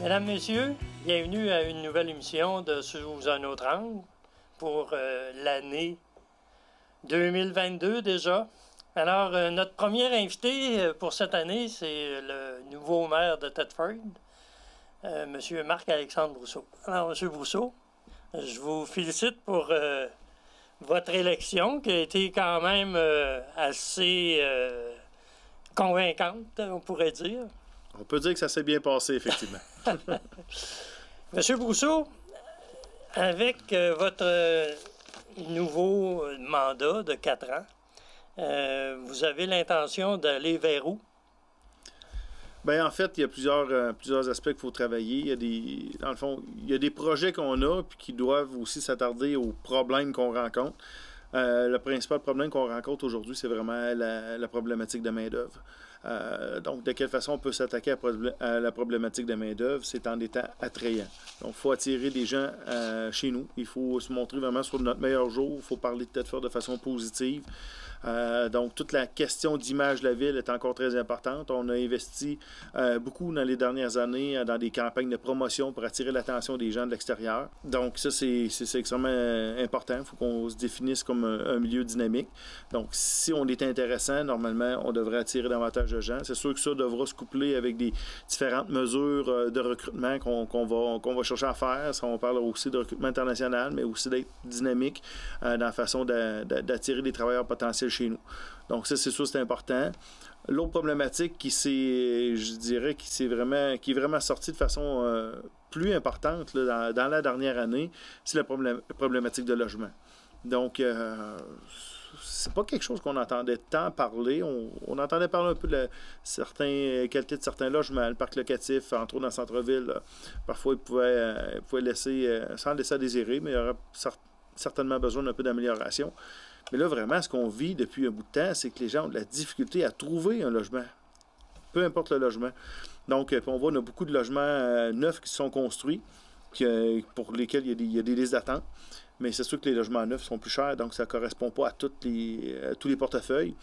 Mesdames, Messieurs, bienvenue à une nouvelle émission de Sous un autre angle pour l'année 2022 déjà. Alors, notre premier invité pour cette année, c'est le nouveau maire de Thetford, M. Marc-Alexandre Brousseau. Alors, M. Brousseau, je vous félicite pour votre élection qui a été quand même assez convaincante, on pourrait dire. On peut dire que ça s'est bien passé, effectivement. Monsieur Brousseau, avec votre nouveau mandat de 4 ans, vous avez l'intention d'aller vers où? Bien, en fait, il y a plusieurs aspects qu'il faut travailler. Dans le fond, il y a des projets qu'on a puis qui doivent aussi s'attarder aux problèmes qu'on rencontre. Le principal problème qu'on rencontre aujourd'hui, c'est vraiment la problématique de main-d'œuvre. Donc, de quelle façon on peut s'attaquer à la problématique de main-d'œuvre? C'est en étant attrayant. Donc, il faut attirer des gens chez nous. Il faut se montrer vraiment sur notre meilleur jour. Il faut parler de Thetford de façon positive. Donc, toute la question d'image de la ville est encore très importante. On a investi beaucoup dans les dernières années dans des campagnes de promotion pour attirer l'attention des gens de l'extérieur. Donc, ça, c'est extrêmement important. Il faut qu'on se définisse comme un milieu dynamique. Donc, si on est intéressant, normalement, on devrait attirer davantage de gens. C'est sûr que ça devra se coupler avec des différentes mesures de recrutement qu'on va chercher à faire. Ça, on parle aussi de recrutement international, mais aussi d'être dynamique dans la façon d'attirer des travailleurs potentiels chez nous. Donc ça, c'est sûr, c'est important. L'autre problématique qui est vraiment sortie de façon plus importante là, dans la dernière année, c'est la problématique de logement. Donc, c'est pas quelque chose qu'on entendait tant parler. On entendait parler un peu de la qualité de certains logements. Le parc locatif, entre autres dans le centre-ville, parfois, il pouvait laisser, sans laisser à désirer, mais il y aurait certainement besoin d'un peu d'amélioration. Mais là, vraiment, ce qu'on vit depuis un bout de temps, c'est que les gens ont de la difficulté à trouver un logement. Peu importe le logement. Donc, on voit, on a beaucoup de logements neufs qui sont construits, pour lesquels il y a des listes d'attente. Mais c'est sûr que les logements neufs sont plus chers, donc ça ne correspond pas à tous les portefeuilles.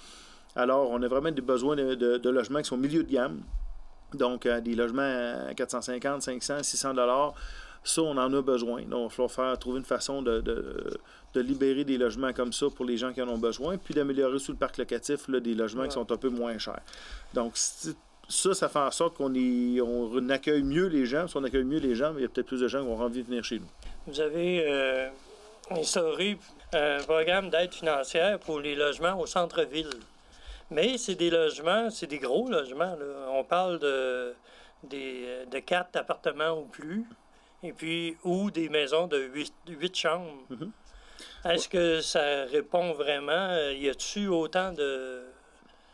Alors, on a vraiment des besoins de logements qui sont milieu de gamme. Donc, des logements à 450, 500, 600 $. Ça, on en a besoin. Donc, il va falloir trouver une façon de libérer des logements comme ça pour les gens qui en ont besoin, puis d'améliorer sous le parc locatif là, des logements qui sont un peu moins chers. Donc, ça fait en sorte qu'on accueille mieux les gens. Si on accueille mieux les gens, il y a peut-être plus de gens qui ont envie de venir chez nous. Vous avez instauré un programme d'aide financière pour les logements au centre-ville. Mais c'est des logements, c'est des gros logements, là. On parle de 4 appartements ou plus, et puis ou des maisons de 8 chambres. Mm-hmm. Est-ce que ça répond vraiment? Y a-t-il autant de...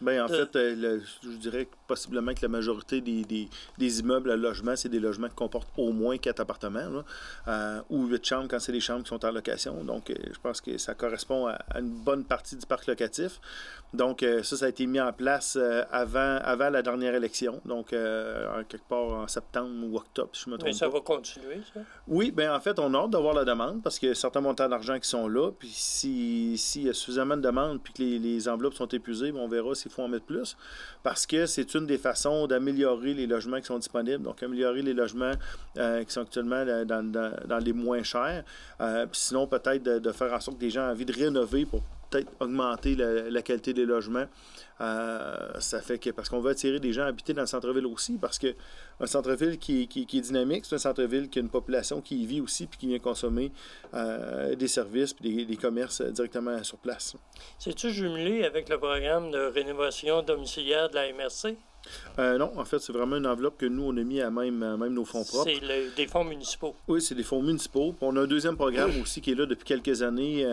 Bien, en fait, je dirais possiblement que la majorité des immeubles à logement, c'est des logements qui comportent au moins 4 appartements, là, ou 8 chambres quand c'est des chambres qui sont en location. Donc, je pense que ça correspond à une bonne partie du parc locatif. Donc, ça a été mis en place avant la dernière élection, donc quelque part en septembre ou octobre, si je me trompe pas. Mais ça va continuer, ça? Oui, bien, en fait, on a hâte d'avoir la demande parce qu'il y a certains montants d'argent qui sont là. Puis s'il y a suffisamment de demandes puis que les enveloppes sont épuisées, on verra s'il faut en mettre plus. Parce que c'est une des façons d'améliorer les logements qui sont disponibles. Donc, améliorer les logements qui sont actuellement dans les moins chers. Puis sinon, peut-être de faire en sorte que les gens aient envie de rénover pour peut-être augmenter la qualité des logements. Ça fait que, parce qu'on veut attirer des gens à habiter dans le centre-ville aussi, parce que un centre-ville qui est dynamique, c'est un centre-ville qui a une population qui y vit aussi puis qui vient consommer des services puis des commerces directement sur place. C'est-tu jumelé avec le programme de rénovation domiciliaire de la MRC? Non, en fait, c'est vraiment une enveloppe que nous, on a mis à même nos fonds propres. C'est des fonds municipaux? Oui, c'est des fonds municipaux. Puis on a un deuxième programme aussi qui est là depuis quelques années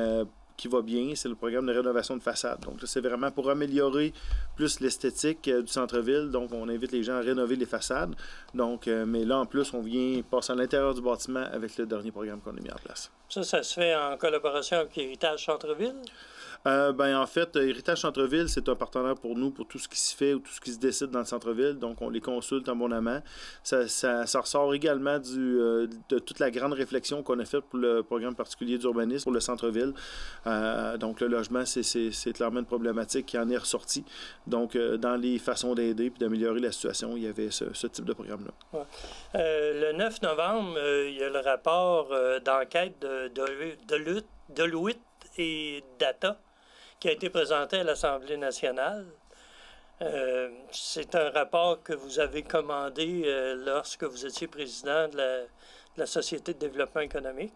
qui va bien, c'est le programme de rénovation de façade. Donc là, c'est vraiment pour améliorer plus l'esthétique du centre-ville. Donc, on invite les gens à rénover les façades. Donc, mais là, en plus, on vient passer à l'intérieur du bâtiment avec le dernier programme qu'on a mis en place. Ça se fait en collaboration avec Héritage Centre-Ville? En fait, Héritage Centre-Ville, c'est un partenaire pour nous pour tout ce qui se fait ou tout ce qui se décide dans le centre-ville. Donc, on les consulte abondamment. Ça ressort également de toute la grande réflexion qu'on a faite pour le programme particulier d'urbanisme pour le centre-ville. Donc, le logement, c'est clairement une problématique qui en est ressortie. Donc, dans les façons d'aider et d'améliorer la situation, il y avait ce type de programme-là. Ouais. Le 9 novembre, il y a le rapport d'enquête de Deloitte et Data qui a été présenté à l'Assemblée nationale. C'est un rapport que vous avez commandé lorsque vous étiez président de la Société de développement économique.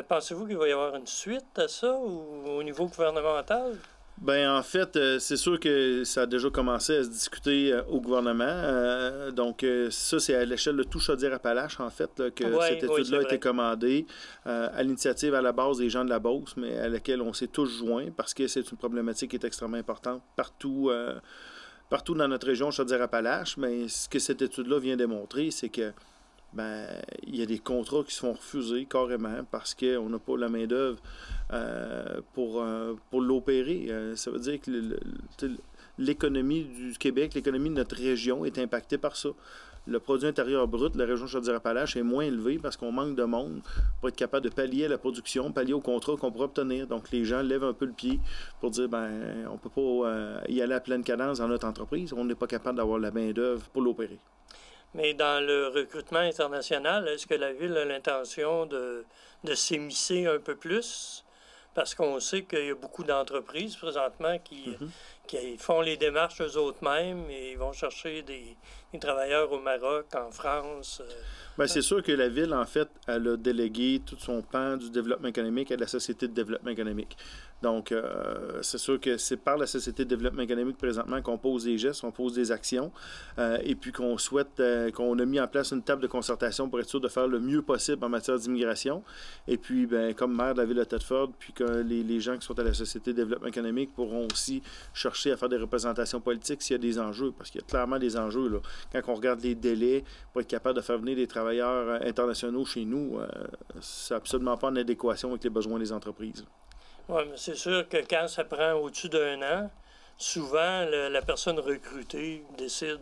Pensez-vous qu'il va y avoir une suite à ça ou au niveau gouvernemental? En fait, c'est sûr que ça a déjà commencé à se discuter au gouvernement. Donc, ça, c'est à l'échelle de tout Chaudière-Appalaches, en fait, là, que cette étude-là a été commandée à l'initiative à la base des gens de la Beauce, mais à laquelle on s'est tous joints parce que c'est une problématique qui est extrêmement importante partout dans notre région Chaudière-Appalaches. Mais ce que cette étude-là vient démontrer, c'est que il y a des contrats qui se font refuser carrément parce qu'on n'a pas la main-d'œuvre pour l'opérer. Ça veut dire que l'économie du Québec, l'économie de notre région est impactée par ça. Le produit intérieur brut de la région Chaudière-Appalaches est moins élevé parce qu'on manque de monde pour être capable de pallier à la production, pallier au contrat qu'on pourrait obtenir. Donc, les gens lèvent un peu le pied pour dire on ne peut pas y aller à pleine cadence dans notre entreprise. On n'est pas capable d'avoir la main-d'œuvre pour l'opérer. Mais dans le recrutement international, est-ce que la Ville a l'intention de s'émisser un peu plus? Parce qu'on sait qu'il y a beaucoup d'entreprises présentement qui font les démarches eux-mêmes et ils vont chercher des travailleurs au Maroc, en France. C'est sûr que la Ville, en fait, elle a délégué tout son pan du développement économique à la Société de développement économique. Donc, c'est sûr que c'est par la Société de développement économique présentement qu'on pose des gestes, on pose des actions, et puis qu'on souhaite, qu'on a mis en place une table de concertation pour être sûr de faire le mieux possible en matière d'immigration. Et puis, comme maire de la Ville de Thetford, puis que les gens qui sont à la Société de développement économique pourront aussi chercher à faire des représentations politiques s'il y a des enjeux, parce qu'il y a clairement des enjeux, là. Quand on regarde les délais pour être capable de faire venir des travailleurs internationaux chez nous, c'est absolument pas en adéquation avec les besoins des entreprises. Oui, mais c'est sûr que quand ça prend au-dessus d'un an, souvent la personne recrutée décide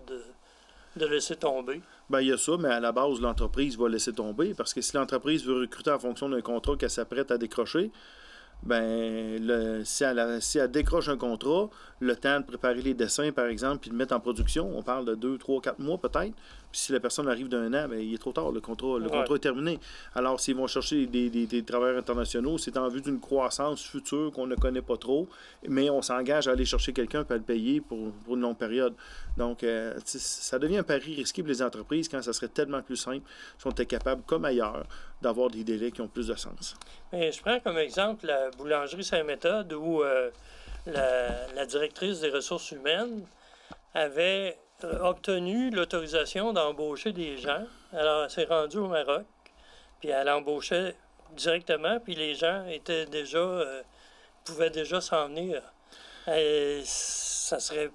de laisser tomber. Il y a ça, mais à la base, l'entreprise va laisser tomber parce que si l'entreprise veut recruter en fonction d'un contrat qu'elle s'apprête à décrocher, si elle décroche un contrat, le temps de préparer les dessins, par exemple, puis de mettre en production, on parle de 2, 3, 4 mois peut-être. Puis si la personne arrive d'un an, il est trop tard, le contrat est terminé. Alors, s'ils vont chercher des travailleurs internationaux, c'est en vue d'une croissance future qu'on ne connaît pas trop, mais on s'engage à aller chercher quelqu'un et à le payer pour une longue période. Donc, ça devient un pari risqué pour les entreprises quand ça serait tellement plus simple si on était capable, comme ailleurs, d'avoir des délais qui ont plus de sens. Mais je prends comme exemple la boulangerie Saint-Méthode où la directrice des ressources humaines avait obtenu l'autorisation d'embaucher des gens. Alors, elle s'est rendue au Maroc, puis elle embauchait directement, puis les gens étaient déjà pouvaient déjà s'en venir. Et ça serait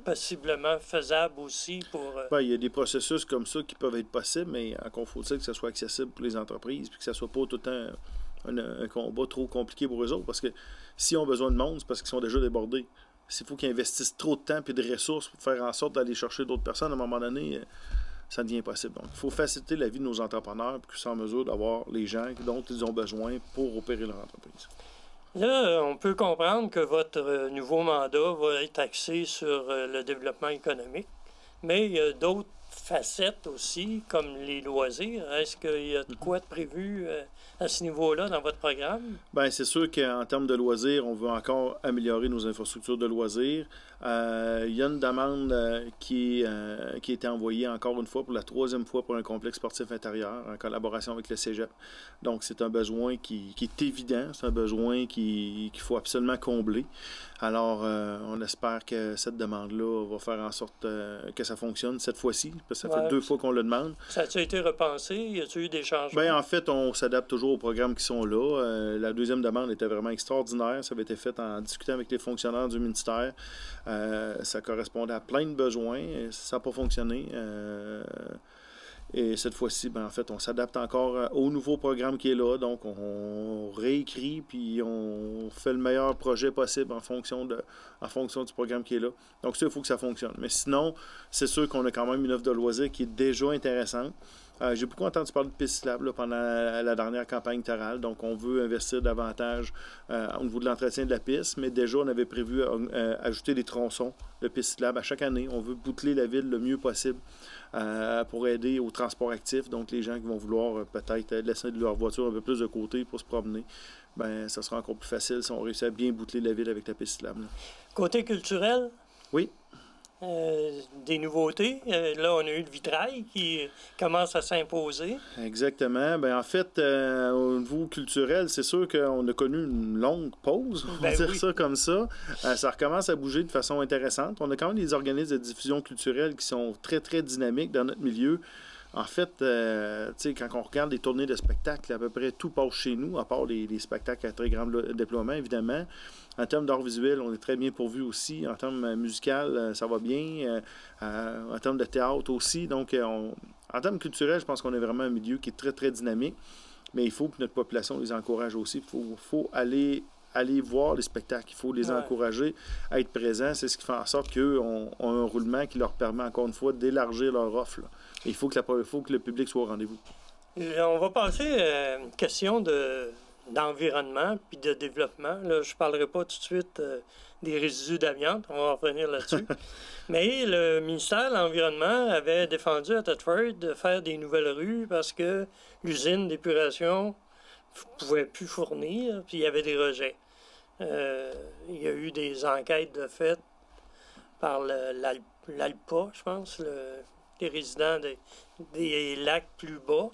possiblement faisable aussi pour... Il y a des processus comme ça qui peuvent être possibles, mais encore faut-il que ça soit accessible pour les entreprises, puis que ça soit pas tout le temps un combat trop compliqué pour eux autres, parce que s'ils ont besoin de monde, c'est parce qu'ils sont déjà débordés. S'il faut qu'ils investissent trop de temps et de ressources pour faire en sorte d'aller chercher d'autres personnes, à un moment donné, ça devient impossible. Donc, il faut faciliter la vie de nos entrepreneurs pour qu'ils soient en mesure d'avoir les gens dont ils ont besoin pour opérer leur entreprise. Là, on peut comprendre que votre nouveau mandat va être axé sur le développement économique, mais il y a d'autres facettes aussi, comme les loisirs. Est-ce qu'il y a de quoi de prévu à ce niveau-là dans votre programme? C'est sûr qu'en termes de loisirs, on veut encore améliorer nos infrastructures de loisirs. Il y a une demande qui a été envoyée encore une fois pour la 3e fois pour un complexe sportif intérieur en collaboration avec le Cégep. Donc, c'est un besoin qui est évident, c'est un besoin qu'il faut absolument combler. Alors, on espère que cette demande-là va faire en sorte que ça fonctionne cette fois-ci, parce que ça fait 2 fois qu'on le demande. Ça a-t-il été repensé? Y a-t-il eu des changements? En fait, on s'adapte toujours aux programmes qui sont là. La 2e demande était vraiment extraordinaire. Ça avait été fait en discutant avec les fonctionnaires du ministère. Ça correspondait à plein de besoins. Ça n'a pas fonctionné. Et cette fois-ci, ben, en fait, on s'adapte encore au nouveau programme qui est là. Donc, on réécrit puis on fait le meilleur projet possible en fonction du programme qui est là. Donc, ça, il faut que ça fonctionne. Mais sinon, c'est sûr qu'on a quand même une offre de loisirs qui est déjà intéressante. J'ai beaucoup entendu parler de pistes cyclables pendant la dernière campagne électorale. Donc, on veut investir davantage au niveau de l'entretien de la piste. Mais déjà, on avait prévu ajouter des tronçons de pistes cyclables à chaque année. On veut boucler la ville le mieux possible pour aider au transport actif. Donc, les gens qui vont vouloir peut-être laisser leur voiture un peu plus de côté pour se promener, ben ça sera encore plus facile si on réussit à bien boucler la ville avec la piste cyclable. Côté culturel? Oui. Des nouveautés. Là, on a eu le vitrail qui commence à s'imposer. Exactement. Ben, en fait, au niveau culturel, c'est sûr qu'on a connu une longue pause, on va dire ça comme ça. Ça recommence à bouger de façon intéressante. On a quand même des organismes de diffusion culturelle qui sont très, très dynamiques dans notre milieu. En fait, quand on regarde les tournées de spectacles, à peu près tout passe chez nous, à part les spectacles à très grand déploiement, évidemment. En termes d'art visuel, on est très bien pourvu aussi. En termes musical, ça va bien. En termes de théâtre aussi. Donc, en termes culturels, je pense qu'on est vraiment un milieu qui est très, très dynamique. Mais il faut que notre population les encourage aussi. Il faut aller voir les spectacles. Il faut les encourager à être présents. C'est ce qui fait en sorte qu'eux ont un roulement qui leur permet, encore une fois, d'élargir leur offre. Là. Et il faut que le public soit au rendez-vous. On va passer à une question d'environnement puis de développement. Là, je ne parlerai pas tout de suite des résidus d'amiante. On va en revenir là-dessus. Mais le ministère de l'Environnement avait défendu à Thetford de faire des nouvelles rues parce que l'usine d'épuration ne pouvait plus fournir, puis il y avait des rejets. Il y a eu des enquêtes de fait par l'ALPA, je pense, les résidents des lacs plus bas.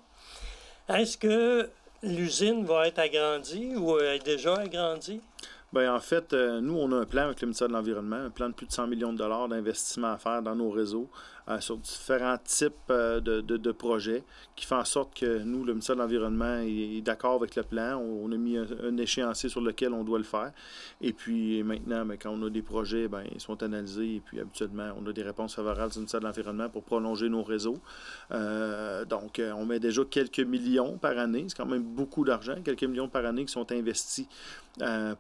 Est-ce que l'usine va être agrandie ou est déjà agrandie? Bien, en fait, nous, on a un plan avec le ministère de l'Environnement, un plan de plus de 100 millions de dollars d'investissement à faire dans nos réseaux sur différents types de projets qui font en sorte que nous, le ministère de l'Environnement, est d'accord avec le plan. On a mis un échéancier sur lequel on doit le faire. Et puis maintenant, bien, quand on a des projets, bien, ils sont analysés et puis habituellement, on a des réponses favorables du ministère de l'Environnement pour prolonger nos réseaux. Donc, on met déjà quelques millions par année. C'est quand même beaucoup d'argent, quelques millions par année qui sont investis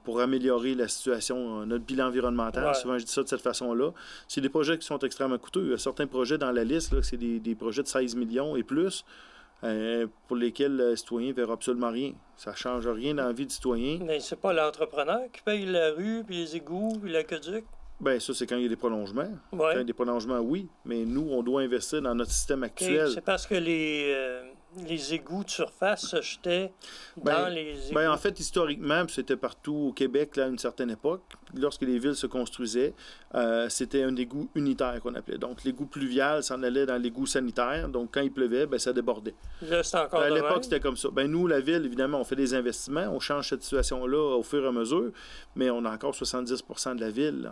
pour améliorer la situation, notre bilan environnemental. Ouais. Souvent, je dis ça de cette façon-là. C'est des projets qui sont extrêmement coûteux. Il y a certains projets dans la liste, là, c'est des projets de 16 millions et plus, pour lesquels le citoyen ne verra absolument rien. Ça ne change rien dans la vie du citoyen. Mais c'est pas l'entrepreneur qui paye la rue, puis les égouts, puis l'aqueduc? Bien, ça, c'est quand il y a des prolongements. Ouais. Quand il y a des prolongements, oui. Mais nous, on doit investir dans notre système actuel. Okay. C'est parce que les égouts de surface se jetaient dans les égouts. Bien, en fait, historiquement, c'était partout au Québec, là, à une certaine époque, lorsque les villes se construisaient, c'était un égout unitaire qu'on appelait. Donc, l'égout pluvial s'en allait dans l'égout sanitaire. Donc, quand il pleuvait, bien, ça débordait. Là, c'est encore à l'époque, c'était comme ça. Bien, nous, la ville, évidemment, on fait des investissements. On change cette situation-là au fur et à mesure. Mais on a encore 70 % de la ville,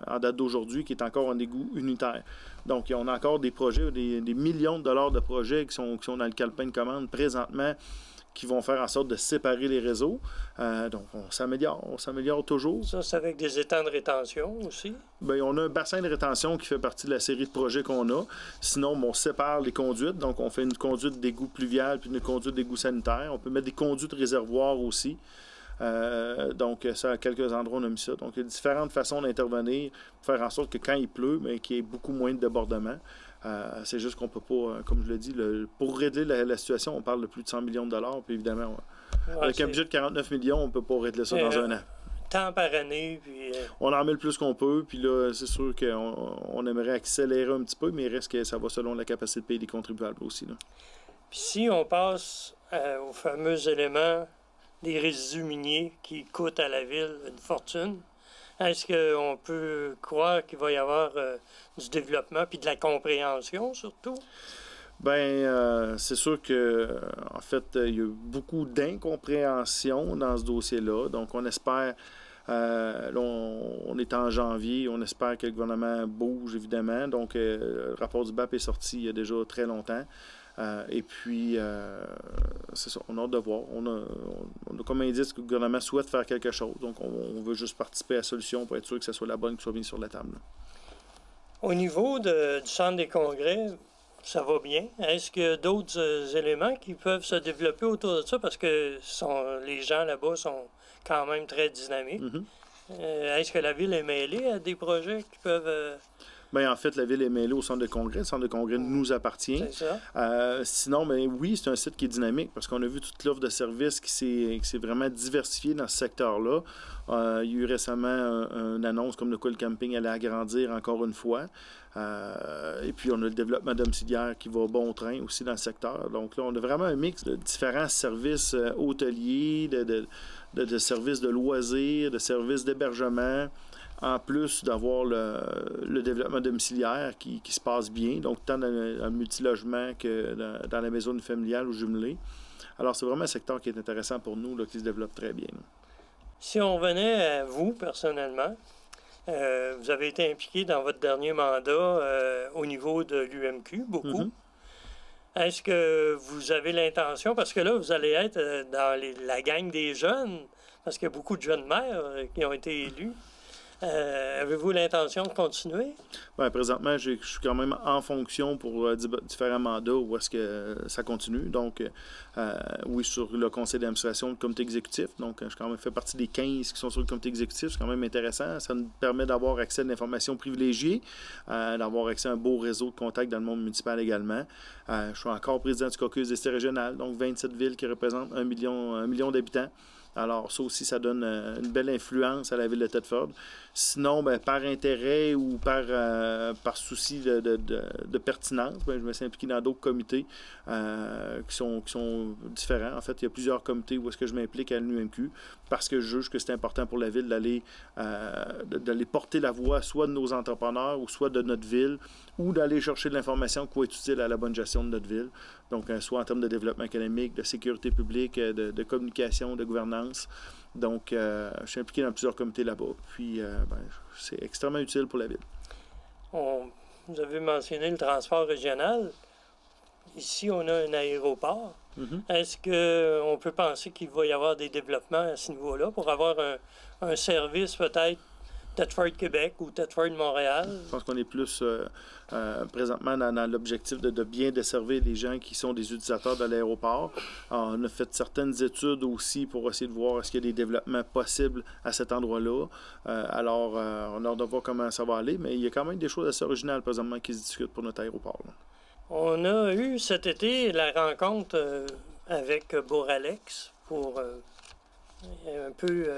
en date d'aujourd'hui, qui est encore en égout unitaire. Donc, on a encore des projets, des millions de dollars de projets qui sont dans le calepin de commande présentement, qui vont faire en sorte de séparer les réseaux. Donc, on s'améliore toujours. Ça, c'est avec des étangs de rétention aussi? Bien, on a un bassin de rétention qui fait partie de la série de projets qu'on a. Sinon, on sépare les conduites. Donc, on fait une conduite d'égout pluvial puis une conduite d'égout sanitaire. On peut mettre des conduites réservoirs aussi. Donc, ça, à quelques endroits, on a mis ça. Donc, il y a différentes façons d'intervenir pour faire en sorte que quand il pleut, bien, qu'il y ait beaucoup moins de débordements. C'est juste qu'on peut pas, comme je l'ai dit, pour régler la situation, on parle de plus de 100 millions de dollars. Puis évidemment, avec un budget de 49 millions, on ne peut pas régler ça dans un an. Temps par année. Puis, on en met le plus qu'on peut. Puis là, c'est sûr qu'on aimerait accélérer un petit peu, mais il reste que ça va selon la capacité de payer des contribuables aussi. Là. Puis si on passe aux fameux éléments des résidus miniers qui coûtent à la ville une fortune, est-ce qu'on peut croire qu'il va y avoir du développement puis de la compréhension surtout? Bien, c'est sûr que en fait, il y a beaucoup d'incompréhension dans ce dossier-là. Donc, on espère, là, on est en janvier, on espère que le gouvernement bouge, évidemment. Donc, le rapport du BAP est sorti il y a déjà très longtemps. Et puis, c'est ça, on a hâte de voir. On a comme indice que le gouvernement souhaite faire quelque chose. Donc, on veut juste participer à la solution pour être sûr que ce soit la bonne qui soit mise sur la table. Au niveau du centre des congrès, ça va bien. Est-ce qu'il y a d'autres éléments qui peuvent se développer autour de ça? Parce que les gens là-bas sont quand même très dynamiques. Est-ce que la ville est mêlée à des projets qui peuvent... Bien, en fait, la ville est mêlée au centre de congrès. Le centre de congrès nous appartient. C'est ça. Sinon, ben, oui, c'est un site qui est dynamique parce qu'on a vu toute l'offre de services qui s'est vraiment diversifiée dans ce secteur-là. Il y a eu récemment une annonce comme de quoi le camping allait agrandir encore une fois. Et puis, on a le développement domiciliaire qui va bon train aussi dans le secteur. Donc là, on a vraiment un mix de différents services hôteliers, de services de loisirs, de services d'hébergement, en plus d'avoir le développement domiciliaire qui se passe bien, donc tant dans le multilogement que dans la maison familiale ou jumelée. Alors, c'est vraiment un secteur qui est intéressant pour nous, là, qui se développe très bien. Si on venait à vous, personnellement, vous avez été impliqué dans votre dernier mandat au niveau de l'UMQ, beaucoup. Est-ce que vous avez l'intention, parce que là, vous allez être dans la gang des jeunes, parce qu'il y a beaucoup de jeunes maires qui ont été élus. Avez-vous l'intention de continuer? Bien, présentement, je suis quand même en fonction pour différents mandats où est-ce que ça continue. Donc, oui, sur le conseil d'administration, le comité exécutif. Donc, je quand même fait partie des 15 qui sont sur le comité exécutif. C'est quand même intéressant. Ça nous permet d'avoir accès à de l'information privilégiée, d'avoir accès à un beau réseau de contacts dans le monde municipal également. Je suis encore président du caucus d'essai régional, donc 27 villes qui représentent 1 million d'habitants. Alors, ça aussi, ça donne une belle influence à la ville de Thetford. Sinon, bien, par intérêt ou par souci de pertinence, bien, je me suis impliqué dans d'autres comités qui sont différents. En fait, il y a plusieurs comités où est-ce que je m'implique à l'UMQ parce que je juge que c'est important pour la ville d'aller porter la voix soit de nos entrepreneurs ou soit de notre ville ou d'aller chercher de l'information qui va être utile à la bonne gestion de notre ville. Donc, soit en termes de développement économique, de sécurité publique, de communication, de gouvernance. Donc, je suis impliqué dans plusieurs comités là-bas. Puis, c'est extrêmement utile pour la ville. Vous avez mentionné le transport régional. Ici, on a un aéroport. Est-ce qu'on peut penser qu'il va y avoir des développements à ce niveau-là pour avoir un service peut-être Thetford-Québec ou Thetford-Montréal? Je pense qu'on est plus présentement dans l'objectif de bien desservir les gens qui sont des utilisateurs de l'aéroport. On a fait certaines études aussi pour essayer de voir est-ce qu'il y a des développements possibles à cet endroit-là. Alors, on a hâte de voir comment ça va aller, mais il y a quand même des choses assez originales présentement qui se discutent pour notre aéroport. Là. On a eu cet été la rencontre avec Boralex pour un peu...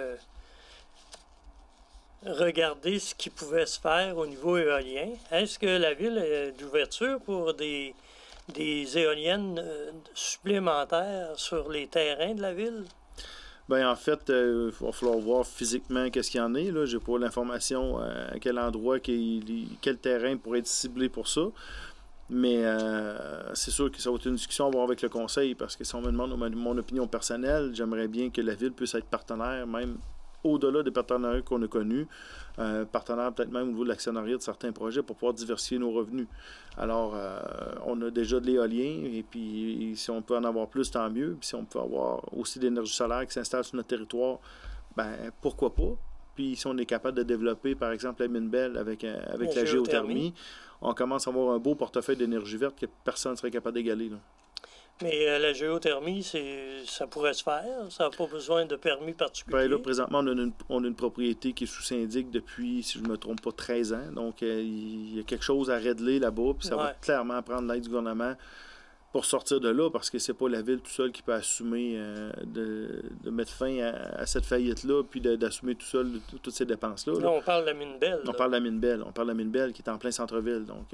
regarder ce qui pouvait se faire au niveau éolien. Est-ce que la ville est d'ouverture pour des éoliennes supplémentaires sur les terrains de la ville? Bien, en fait, il va falloir voir physiquement qu'est-ce qu'il y en a. Je n'ai pas l'information à quel endroit, quel terrain pourrait être ciblé pour ça. Mais c'est sûr que ça va être une discussion à avoir avec le conseil parce que si on me demande mon opinion personnelle, j'aimerais bien que la ville puisse être partenaire, même au-delà des partenariats qu'on a connus, partenaire peut-être même au niveau de l'actionnariat de certains projets pour pouvoir diversifier nos revenus. Alors, on a déjà de l'éolien et puis si on peut en avoir plus, tant mieux. Puis si on peut avoir aussi de l'énergie solaire qui s'installe sur notre territoire, ben pourquoi pas? Puis si on est capable de développer, par exemple, la mine belle avec la géothermie, on commence à avoir un beau portefeuille d'énergie verte que personne ne serait capable d'égaler. Mais la géothermie, ça pourrait se faire? Ça n'a pas besoin de permis particulier? Bien, là, présentement, on a une propriété qui est sous syndic depuis, si je ne me trompe pas, 13 ans. Donc, il y a quelque chose à régler là-bas. Puis ça va clairement prendre l'aide du gouvernement pour sortir de là, parce que c'est pas la ville tout seul qui peut assumer de mettre fin à cette faillite-là, puis d'assumer tout seul toutes ces dépenses-là. Là, on parle de la mine belle. On parle de la mine belle. On parle de la mine belle qui est en plein centre-ville. Donc,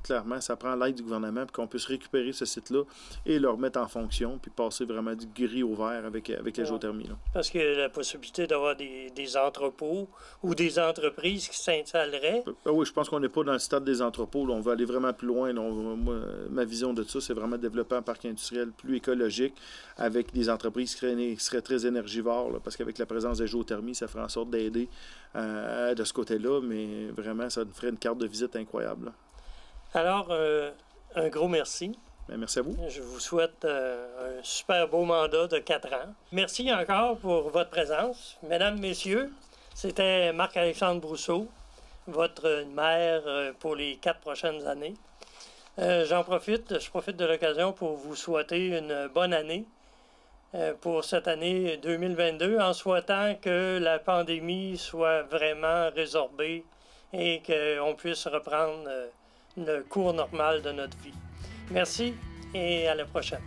clairement, ça prend l'aide du gouvernement pour qu'on puisse récupérer ce site-là et le remettre en fonction, puis passer vraiment du gris au vert avec la géothermie. Là. Parce qu'il y a la possibilité d'avoir des entrepôts ou des entreprises qui s'installeraient. Oui, je pense qu'on n'est pas dans le stade des entrepôts. Là. On va aller vraiment plus loin. Moi, ma vision de ça, c'est vraiment développer un parc industriel plus écologique avec des entreprises qui seraient très énergivores, là, parce qu'avec la présence de géothermie, ça ferait en sorte d'aider de ce côté-là, mais vraiment, ça nous ferait une carte de visite incroyable. Là. Alors, un gros merci. Bien, merci à vous. Je vous souhaite un super beau mandat de 4 ans. Merci encore pour votre présence. Mesdames, Messieurs, c'était Marc-Alexandre Brousseau, votre maire pour les 4 prochaines années. Je profite de l'occasion pour vous souhaiter une bonne année pour cette année 2022, en souhaitant que la pandémie soit vraiment résorbée et qu'on puisse reprendre le cours normal de notre vie. Merci et à la prochaine.